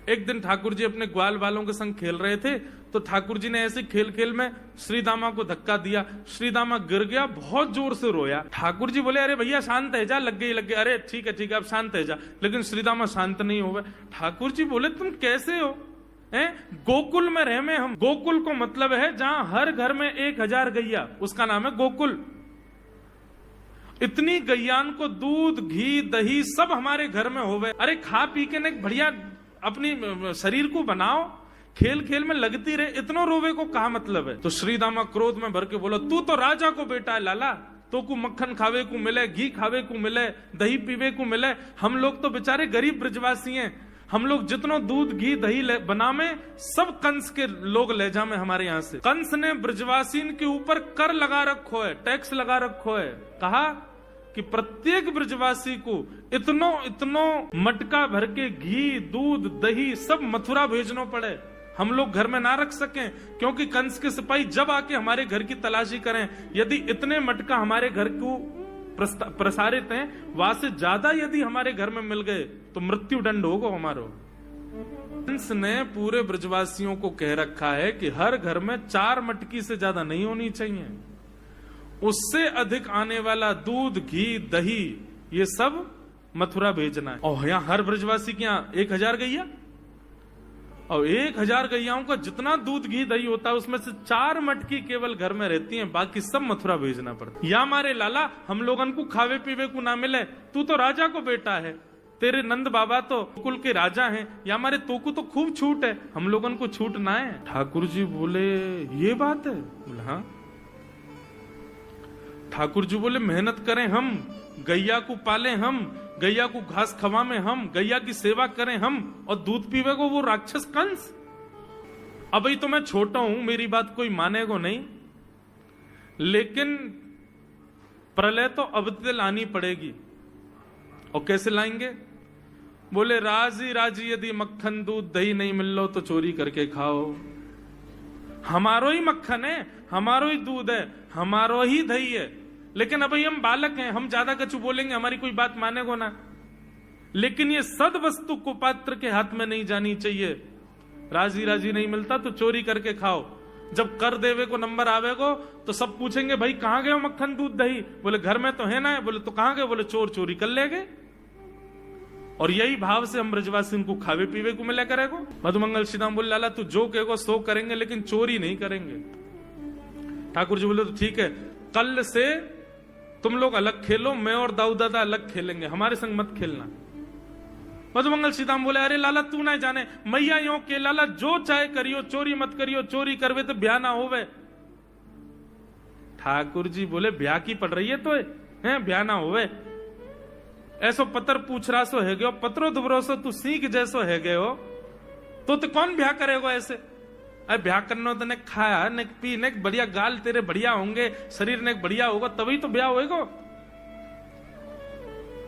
एक दिन ठाकुर जी अपने ग्वाल वालों के संग खेल रहे थे, तो ठाकुर जी ने ऐसे खेल खेल में श्रीदामा को धक्का दिया। श्रीदामा गिर गया, बहुत जोर से रोया। ठाकुर जी बोले, अरे भैया शांत है जा, लग गई। अरे ठीक है अब शांत है जा। लेकिन श्रीदामा शांत नहीं हुआ। ठाकुर जी बोले, तुम कैसे हो? गोकुल में रहे में हम। गोकुल को मतलब है जहां हर घर में 1000 गैया, उसका नाम है गोकुल। इतनी गैयान को दूध घी दही सब हमारे घर में होवे। अरे खा पी के न बढ़िया अपनी शरीर को बनाओ, खेल खेल में लगती रहे, इतना रोवे को कहा मतलब है? तो श्रीदामा क्रोध में भर के बोला, तू तो राजा को बेटा है लाला, तो को मक्खन खावे को मिले, घी खावे को मिले, दही पीवे को मिले। हम लोग तो बेचारे गरीब ब्रजवासी हैं, हम लोग जितनो दूध घी दही बनावे सब कंस के लोग ले जामे हमारे यहाँ से। कंस ने ब्रजवासीन के ऊपर कर लगा रखो है, टैक्स लगा रखो है। कहा कि प्रत्येक ब्रजवासी को इतनो मटका भर के घी दूध दही सब मथुरा भेजना पड़े, हम लोग घर में ना रख सकें, क्योंकि कंस के सिपाही जब आके हमारे घर की तलाशी करें, यदि इतने मटका हमारे घर को प्रसारित हैं, वहां से ज्यादा यदि हमारे घर में मिल गए तो मृत्यु दंड होगा हमारो। कंस ने पूरे ब्रजवासियों को कह रखा है कि हर घर में 4 मटकी से ज्यादा नहीं होनी चाहिए, उससे अधिक आने वाला दूध घी दही ये सब मथुरा भेजना है। और यहाँ हर ब्रजवासी के यहाँ 1000 गैया, और 1000 गैयाओं का जितना दूध घी दही होता है उसमें से 4 मटकी केवल घर में रहती हैं, बाकी सब मथुरा भेजना पड़ता है। या हमारे लाला हम लोगन को खावे पीवे को ना मिले, तू तो राजा को बेटा है, तेरे नंद बाबा तो कुल के राजा हैं, या हमारे तोकू तो खूब छूट है, हम लोगन को छूट ना है। ठाकुर जी बोले, ये बात है? बोले हाँ। ठाकुर जी बोले, मेहनत करें हम, गैया को पाले हम, गैया को घास खवामें हम, गैया की सेवा करें हम, और दूध पीवे को वो राक्षस कंस। अभी तो मैं छोटा हूं, मेरी बात कोई मानेगा नहीं, लेकिन प्रलय तो अब लानी पड़ेगी। और कैसे लाएंगे? बोले, राजी राजी यदि मक्खन दूध दही नहीं मिल लो तो चोरी करके खाओ। हमारो ही मक्खन है, हमारो ही दूध है, हमारो ही दही है, लेकिन अभी हम बालक हैं, हम ज्यादा कछु बोलेंगे हमारी कोई बात मानेगो ना। लेकिन ये सद वस्तु कुपात्र के हाथ में नहीं जानी चाहिए। राजी राजी नहीं मिलता तो चोरी करके खाओ। जब कर देवे को नंबर आवेगो तो सब पूछेंगे, भाई कहां गए हो मक्खन दूध दही? बोले घर में तो है ना। बोले तो कहां गए? बोले चोर चोरी कर ले गए। और यही भाव से हम ब्रजवासी को खावे पीवे को मिला करेगो। मधुमंगल श्रीदाम बोले, लाला तू जो कहेगो सो करेंगे, लेकिन चोरी नहीं करेंगे। ठाकुर जी बोले, तो ठीक है, कल से तुम लोग अलग खेलो, मैं और दाऊ दादा अलग खेलेंगे, हमारे संग मत खेलना। मधुमंगल सीताम बोले, अरे लाला तू ना जाने, मैया यो के लाला जो चाहे करियो, चोरी मत करियो, चोरी करवे तो ब्याह ना होवे। ठाकुर जी बोले, ब्याह की पड़ रही है तो है ब्याह ना होवे। ऐसो पत्र पूछ रहा सो है गयो, पत्रो दुबरो सो तू सीख जैसो है गयो, तो कौन ब्याह करेगा ऐसे? अरे ब्याह करना तो ने खाया ने पी ने बढ़िया गाल तेरे बढ़िया होंगे, शरीर ने बढ़िया होगा तभी तो ब्याह होएगा।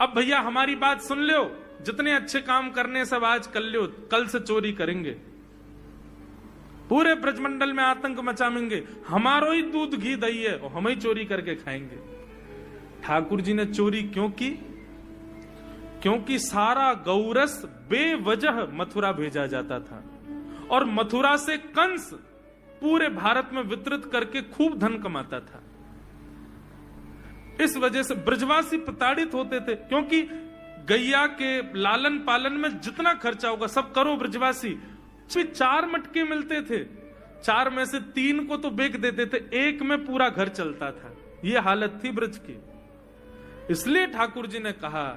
अब भैया हमारी बात सुन लो, जितने अच्छे काम करने सब आज कर लो, कल से चोरी करेंगे, पूरे ब्रजमंडल में आतंक मचाएंगे, हमारो ही दूध घी दही है और हम ही चोरी करके खाएंगे। ठाकुर जी ने चोरी क्यों की? क्योंकि सारा गौरस बेवजह मथुरा भेजा जाता था और मथुरा से कंस पूरे भारत में वितरित करके खूब धन कमाता था। इस वजह से ब्रजवासी प्रताड़ित होते थे, क्योंकि गैया के लालन पालन में जितना खर्चा होगा सब करो ब्रजवासी। 4 मटके मिलते थे, 4 में से 3 को तो बेच देते थे, 1 में पूरा घर चलता था। यह हालत थी ब्रज की। इसलिए ठाकुर जी ने कहा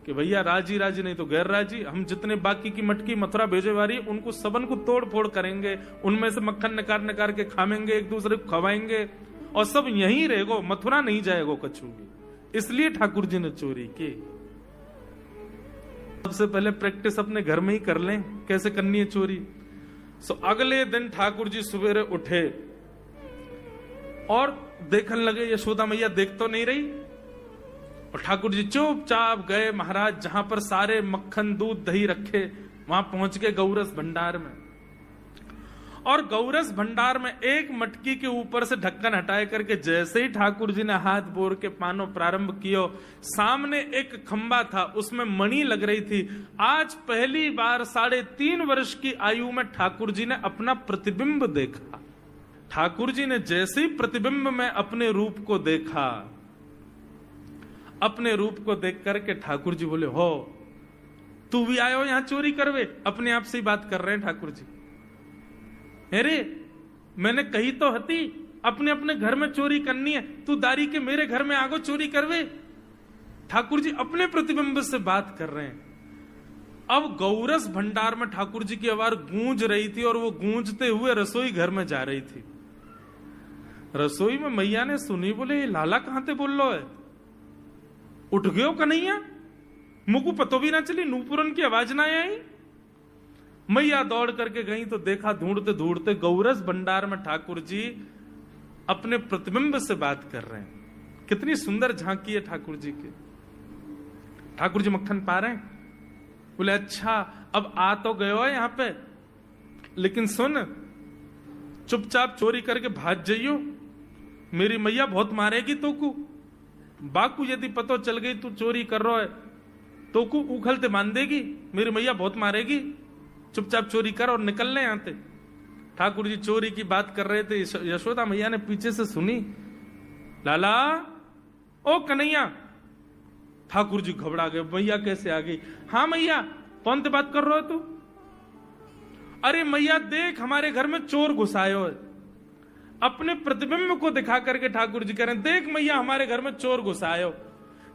कि भैया राजी राजी नहीं तो गैर राजी, हम जितने बाकी की मटकी मथुरा भेजे वाली उनको सबन को तोड़ फोड़ करेंगे, उनमें से मक्खन निकाल निकाल के खाएंगे, एक दूसरे को खवाएंगे और सब यहीं रहेगो, मथुरा नहीं जाएगो कछु भी। इसलिए ठाकुर जी ने चोरी की। सबसे पहले प्रैक्टिस अपने घर में ही कर लें कैसे करनी है चोरी। अगले दिन ठाकुर जी सवेरे उठे और देखने लगे यशोदा मैया देख तो नहीं रही, और ठाकुर जी चुपचाप गए महाराज जहां पर सारे मक्खन दूध दही रखे, वहां पहुंच गए गौरस भंडार में। और गौरस भंडार में एक मटकी के ऊपर से ढक्कन हटाए करके जैसे ही ठाकुर जी ने हाथ बोर के पानो प्रारंभ कियो, सामने एक खंबा था, उसमें मणि लग रही थी। आज पहली बार 3.5 वर्ष की आयु में ठाकुर जी ने अपना प्रतिबिंब देखा। ठाकुर जी ने जैसे ही प्रतिबिंब में अपने रूप को देखा, अपने रूप को देख करके ठाकुर जी बोले, हो तू भी आयो यहां चोरी करवे? अपने आप से ही बात कर रहे हैं ठाकुर जी। अरे मैंने कही तो हती अपने अपने घर में चोरी करनी है, तू दारी के मेरे घर में आगो चोरी करवे? ठाकुर जी अपने प्रतिबिंब से बात कर रहे हैं। अब गौरस भंडार में ठाकुर जी की आवाज गूंज रही थी और वो गूंजते हुए रसोई घर में जा रही थी। रसोई में मैया ने सुनी, बोले ये लाला कहां ते बोल लो है? उठ गयो कन्हैया, मुझको पतो भी ना चली, नूपुरन की आवाज ना आई। मैया दौड़ करके गई तो देखा ढूंढते ढूंढते गौरस भंडार में ठाकुर जी अपने प्रतिबिंब से बात कर रहे हैं। कितनी सुंदर झांकी है ठाकुर जी की। ठाकुर जी मक्खन पा रहे हैं। बोले अच्छा अब आ तो गयो है यहां पे, लेकिन सुन चुपचाप चोरी करके भाग जाइयो, मेरी मैया बहुत मारेगी तो को। बाकू यदि पतो चल गई तू चोरी कर रहा है तो को उखलते बांध देगी, मेरी मैया बहुत मारेगी। चुपचाप चोरी कर और निकल ले यहां से। ठाकुर जी चोरी की बात कर रहे थे, यशोदा मैया ने पीछे से सुनी, लाला ओ कन्हैया। ठाकुर जी घबरा गए, मैया कैसे आ गई? हाँ मैया, कौन से बात कर रहे हो तू? अरे मैया देख हमारे घर में चोर घुसायो है। अपने प्रतिबिंब को दिखा करके ठाकुर जी कह रहे हैं, देख मैया हमारे घर में चोर घुसायो,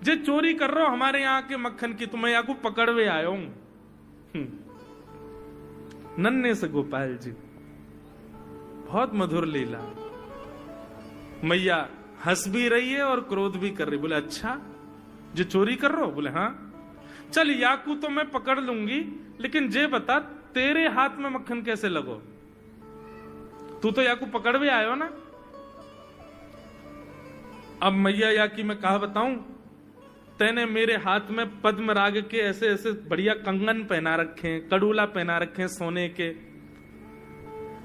जे चोरी कर रहे हो हमारे यहाँ के मक्खन की, तो मैया को पकड़वे आयो हूं। नन्हे से गोपाल जी, बहुत मधुर लीला। मैया हंस भी रही है और क्रोध भी कर रही। बोले अच्छा जो चोरी कर रहे हो? बोले हाँ। चल याकू तो मैं पकड़ लूंगी, लेकिन जे बता तेरे हाथ में मक्खन कैसे लगो? तू तो याकू पकड़ भी आयो ना। अब मैया याकी मैं कहा बताऊं, तेने मेरे हाथ में पद्मराग के ऐसे ऐसे बढ़िया कंगन पहना रखे हैं, कड़ूला पहना रखे हैं सोने के।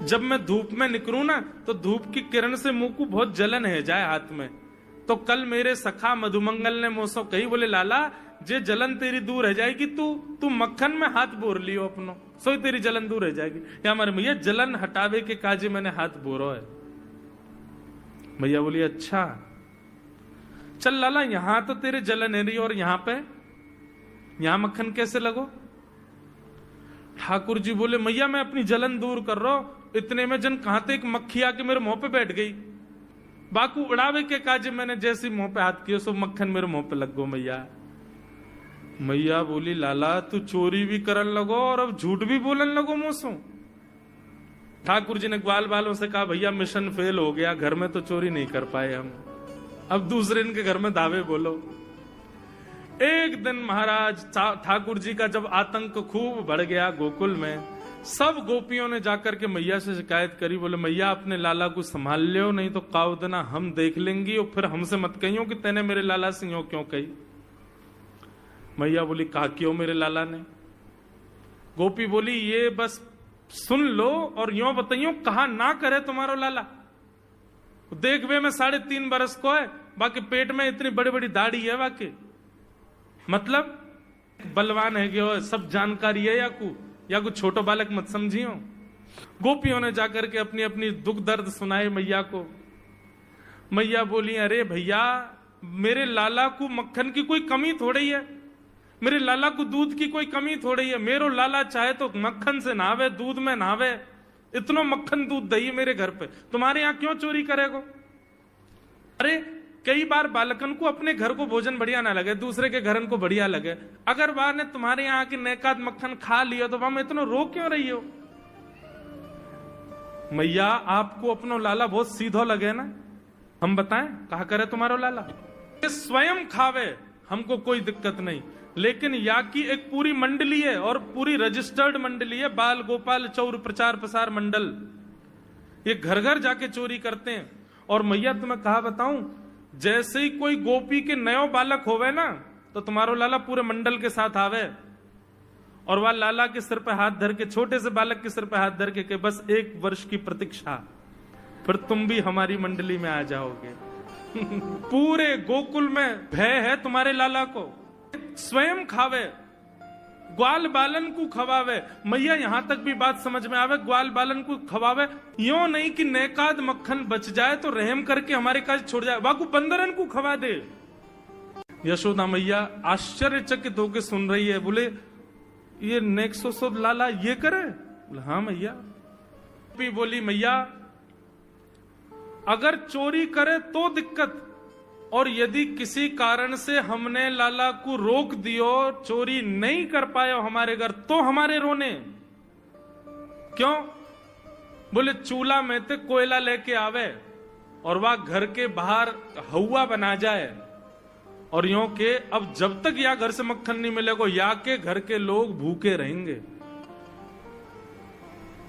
जब मैं धूप में निकलूं ना तो धूप की किरण से मुंह को बहुत जलन है जाए हाथ में। तो कल मेरे सखा मधुमंगल ने मुझसे कही, बोले लाला जे जलन तेरी दूर रह जाएगी, तू मक्खन में हाथ बोर लियो अपनो, सोई तेरी जलन दूर रह जाएगी। या हमारे मैया जलन हटावे के काजे मैंने हाथ बोरो है। मैया बोली अच्छा चल लाला, यहां तो तेरे जलन है रही और यहां मक्खन कैसे लगो? ठाकुर जी बोले मैया मैं अपनी जलन दूर कर रहा हूं, इतने में जन कहां ते एक मक्खी आके मेरे मुंह पे बैठ गई। बाकू उड़ावे के काजे मैंने जैसे मुंह पे हाथ किया सो मक्खन मेरे मुंह पे लग गो। मैया बोली लाला तू चोरी भी करन लगो और अब झूठ भी बोलन लगो मुंह। ठाकुर जी ने ग्वाल बालों से कहा भैया मिशन फेल हो गया, घर में तो चोरी नहीं कर पाए हम, अब दूसरे इनके घर में दावे बोलो। एक दिन महाराज ठाकुर जी का जब आतंक खूब बढ़ गया गोकुल में, सब गोपियों ने जाकर के मैया से शिकायत करी। बोले मैया अपने लाला को संभाल लियो, नहीं तो कावदना हम देख लेंगी और फिर हमसे मत कहियो कि तेने मेरे लाला से यूं क्यों कही। मैया बोली कहा क्यों मेरे लाला ने? गोपी बोली ये बस सुन लो और यूं बताइयो कहा ना करे तुम्हारो लाला। देख वे मैं 3.5 बरस को है, बाकी पेट में इतनी बड़ी बड़ी दाढ़ी है, बाकी मतलब बलवान है गयो, सब जानकारी है या कुछ छोटो बालक मत समझियो। गोपियों ने जाकर के अपनी अपनी दुख दर्द सुनाए मैया को। मैया बोली अरे भैया मेरे लाला को मक्खन की कोई कमी थोड़ी है, मेरे लाला को दूध की कोई कमी थोड़ी है। मेरो लाला चाहे तो मक्खन से नहावे, दूध में नहावे, इतना मक्खन दूध दही मेरे घर पे, तुम्हारे यहाँ क्यों चोरी करेगो? अरे कई बार बालकन को अपने घर को भोजन बढ़िया ना लगे, दूसरे के घर को बढ़िया लगे, अगर बार ने तुम्हारे यहाँ की नेकात मक्खन खा लिया तो वहां इतना रो क्यों रही हो? मैया आपको अपनो लाला बहुत सीधो लगे ना, हम बताएं कहा करे तुम्हारो लाला? स्वयं खावे हमको कोई दिक्कत नहीं, लेकिन या की एक पूरी मंडली है और पूरी रजिस्टर्ड मंडली है, बाल गोपाल चौर प्रचार प्रसार मंडल, ये घर घर जाके चोरी करते हैं। और मैया तुम्हें कहा बताऊं, जैसे ही कोई गोपी के नयो बालक होवे ना तो तुम्हारो लाला पूरे मंडल के साथ आवे और वह लाला के सिर पे हाथ धर के, छोटे से बालक के सिर पे हाथ धर के बस 1 वर्ष की प्रतीक्षा, फिर तुम भी हमारी मंडली में आ जाओगे। पूरे गोकुल में भय है तुम्हारे लाला को, स्वयं खावे, ग्वाल बालन को खवावे। मैया यहां तक भी बात समझ में आवे, ग्वाल बालन को खवावे, यो नहीं कि नेकाद मक्खन बच जाए तो रहम करके हमारे काज छोड़ जाए, वाकू बंदरन को खवा दे। यशोदा मैया आश्चर्यचकित होकर सुन रही है, बोले ये नेक्सो लाला ये करे? बोले हाँ मैया। भी बोली मैया अगर चोरी करे तो दिक्कत, और यदि किसी कारण से हमने लाला को रोक दियो, चोरी नहीं कर पाए हमारे घर, तो हमारे रोने क्यों? बोले चूल्हा में ते कोयला लेके आवे और वह घर के बाहर हवा बना जाए, और यो के अब जब तक या घर से मक्खन नहीं मिलेगा या के घर के लोग भूखे रहेंगे,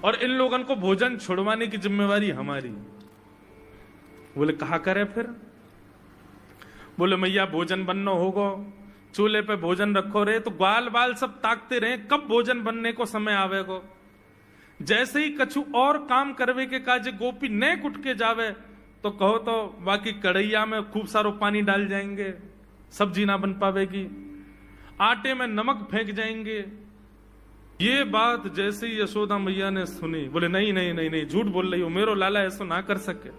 और इन लोगों को भोजन छुड़वाने की जिम्मेवारी हमारी। बोले कहा करे फिर? बोले मैया भोजन बनना होगा, चूल्हे पे भोजन रखो रे, तो ग्वाल बाल सब ताकते रहे कब भोजन बनने को समय आवेगो। जैसे ही कछु और काम करवे के काज गोपी ने कुट के जावे, तो कहो तो बाकी कढ़ैया में खूब सारो पानी डाल जाएंगे, सब्जी ना बन पावेगी, आटे में नमक फेंक जाएंगे। ये बात जैसे ही यशोदा मैया ने सुनी, बोले नहीं नहीं नहीं नहीं, झूठ बोल रही हो, मेरो लाला ऐसा ना कर सके।